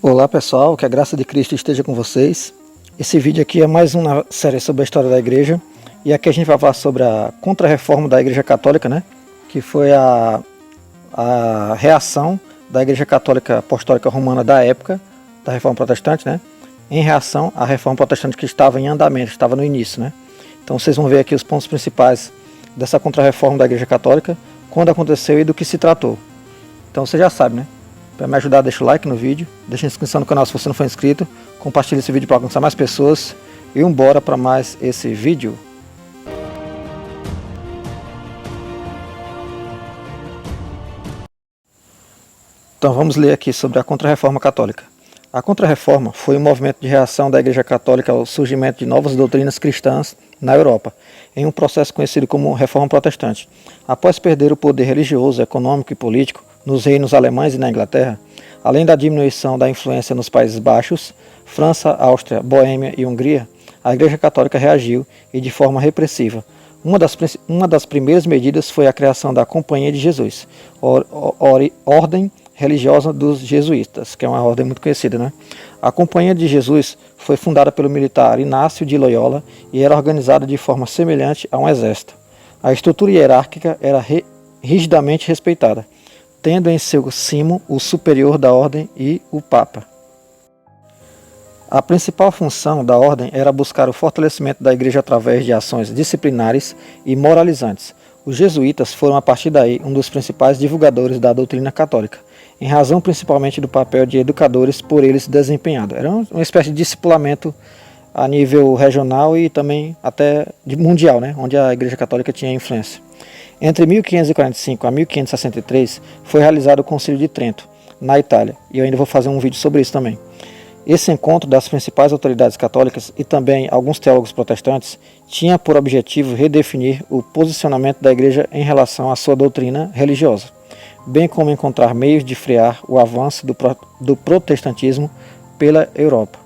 Olá pessoal, que a graça de Cristo esteja com vocês. Esse vídeo aqui é mais uma série sobre a história da igreja. E aqui a gente vai falar sobre a contra-reforma da igreja católica, né? Que foi a reação da igreja católica apostólica romana da época, da reforma protestante, né? Em reação à reforma protestante que estava em andamento, estava no início, né? Então vocês vão ver aqui os pontos principais dessa contra-reforma da igreja católica, quando aconteceu e do que se tratou. Então você já sabe, né? Para me ajudar, deixa o like no vídeo, deixa a inscrição no canal se você não for inscrito, compartilhe esse vídeo para alcançar mais pessoas e bora para mais esse vídeo. Então vamos ler aqui sobre a Contra-Reforma Católica. A Contra-Reforma foi um movimento de reação da Igreja Católica ao surgimento de novas doutrinas cristãs na Europa, em um processo conhecido como Reforma Protestante. Após perder o poder religioso, econômico e político nos reinos alemães e na Inglaterra, além da diminuição da influência nos Países Baixos, França, Áustria, Boêmia e Hungria, a Igreja Católica reagiu e de forma repressiva. Uma das primeiras medidas foi a criação da Companhia de Jesus, ordem religiosa dos jesuítas, que é uma ordem muito conhecida, né? A Companhia de Jesus foi fundada pelo militar Inácio de Loyola e era organizada de forma semelhante a um exército. A estrutura hierárquica era rigidamente respeitada, tendo em seu cimo o superior da ordem e o Papa. A principal função da ordem era buscar o fortalecimento da igreja através de ações disciplinares e moralizantes. Os jesuítas foram a partir daí um dos principais divulgadores da doutrina católica, em razão principalmente do papel de educadores por eles desempenhado. Era uma espécie de discipulamento a nível regional e também até mundial, né, onde a igreja católica tinha influência. Entre 1545 a 1563 foi realizado o Concílio de Trento, na Itália, e eu ainda vou fazer um vídeo sobre isso também. Esse encontro das principais autoridades católicas e também alguns teólogos protestantes tinha por objetivo redefinir o posicionamento da igreja em relação à sua doutrina religiosa, bem como encontrar meios de frear o avanço do protestantismo pela Europa.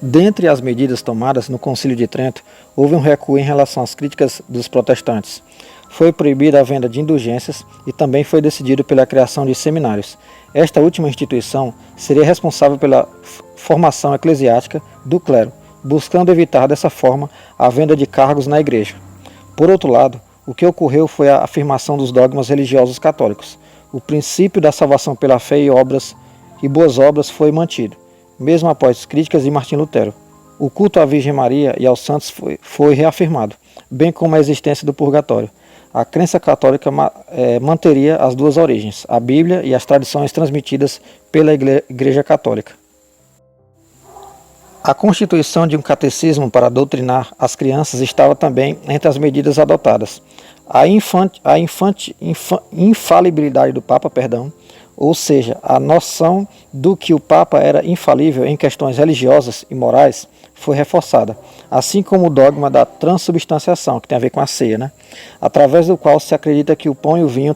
Dentre as medidas tomadas no Concílio de Trento, houve um recuo em relação às críticas dos protestantes. Foi proibida a venda de indulgências e também foi decidido pela criação de seminários. Esta última instituição seria responsável pela formação eclesiástica do clero, buscando evitar dessa forma a venda de cargos na igreja. Por outro lado, o que ocorreu foi a afirmação dos dogmas religiosos católicos. O princípio da salvação pela fé e boas obras foi mantido, mesmo após críticas de Martim Lutero. O culto à Virgem Maria e aos santos foi reafirmado, bem como a existência do purgatório. A crença católica manteria as duas origens, a Bíblia e as tradições transmitidas pela Igreja Católica. A constituição de um catecismo para doutrinar as crianças estava também entre as medidas adotadas. A infalibilidade do Papa, ou seja, a noção do que o Papa era infalível em questões religiosas e morais, foi reforçada, assim como o dogma da transubstanciação, que tem a ver com a ceia, né? Através do qual se acredita que o pão e o vinho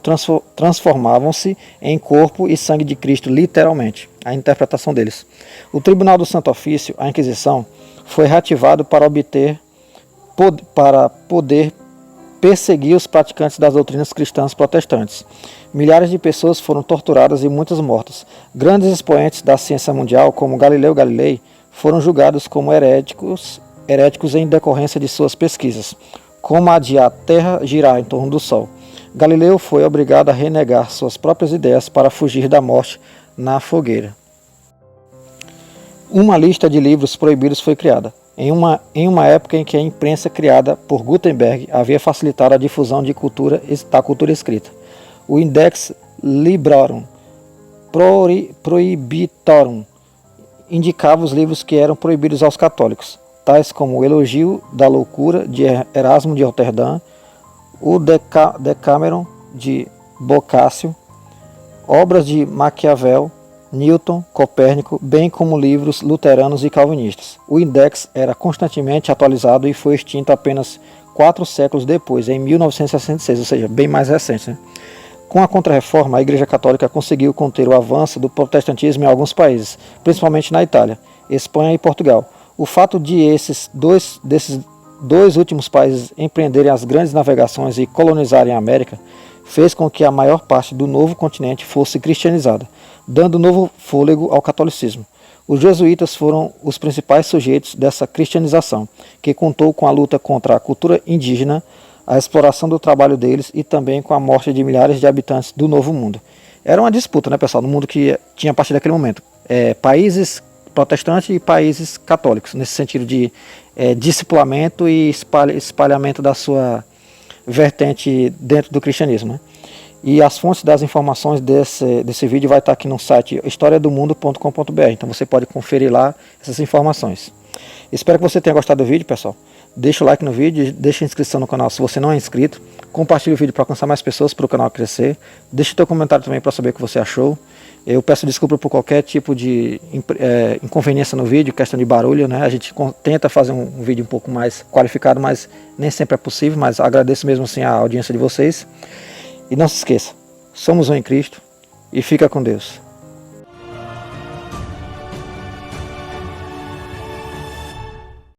transformavam-se em corpo e sangue de Cristo, literalmente, a interpretação deles. O Tribunal do Santo Ofício, a Inquisição, foi reativado para poder perseguir os praticantes das doutrinas cristãs protestantes. Milhares de pessoas foram torturadas e muitas mortas. Grandes expoentes da ciência mundial, como Galileu Galilei, foram julgados como heréticos em decorrência de suas pesquisas, como a de a Terra girar em torno do Sol. Galileu foi obrigado a renegar suas próprias ideias para fugir da morte na fogueira. Uma lista de livros proibidos foi criada, em uma época em que a imprensa criada por Gutenberg havia facilitado a difusão da cultura escrita. O Index Librorum Prohibitorum indicava os livros que eram proibidos aos católicos, tais como o Elogio da Loucura, de Erasmo de Roterdã, o Decameron, de Boccaccio, obras de Maquiavel, Newton, Copérnico, bem como livros luteranos e calvinistas. O Index era constantemente atualizado e foi extinto apenas 4 séculos depois, em 1966, ou seja, bem mais recente, né? Com a Contra-Reforma, a Igreja Católica conseguiu conter o avanço do protestantismo em alguns países, principalmente na Itália, Espanha e Portugal. O fato de desses dois últimos países empreenderem as grandes navegações e colonizarem a América fez com que a maior parte do novo continente fosse cristianizada, dando novo fôlego ao catolicismo. Os jesuítas foram os principais sujeitos dessa cristianização, que contou com a luta contra a cultura indígena, a exploração do trabalho deles e também com a morte de milhares de habitantes do Novo Mundo. Era uma disputa, né, pessoal, no mundo que tinha a partir daquele momento. Países protestantes e países católicos, nesse sentido de discipulamento e espalhamento da sua vertente dentro do cristianismo, né? E as fontes das informações desse vídeo vai estar aqui no site historiadomundo.com.br, então você pode conferir lá essas informações. Espero que você tenha gostado do vídeo, pessoal. Deixa o like no vídeo, deixa a inscrição no canal se você não é inscrito, compartilhe o vídeo para alcançar mais pessoas para o canal crescer, deixe o seu comentário também para saber o que você achou. Eu peço desculpa por qualquer tipo de inconveniência no vídeo, questão de barulho, né? A gente tenta fazer um vídeo um pouco mais qualificado, mas nem sempre é possível, mas agradeço mesmo assim a audiência de vocês. E não se esqueça, somos um em Cristo e fica com Deus.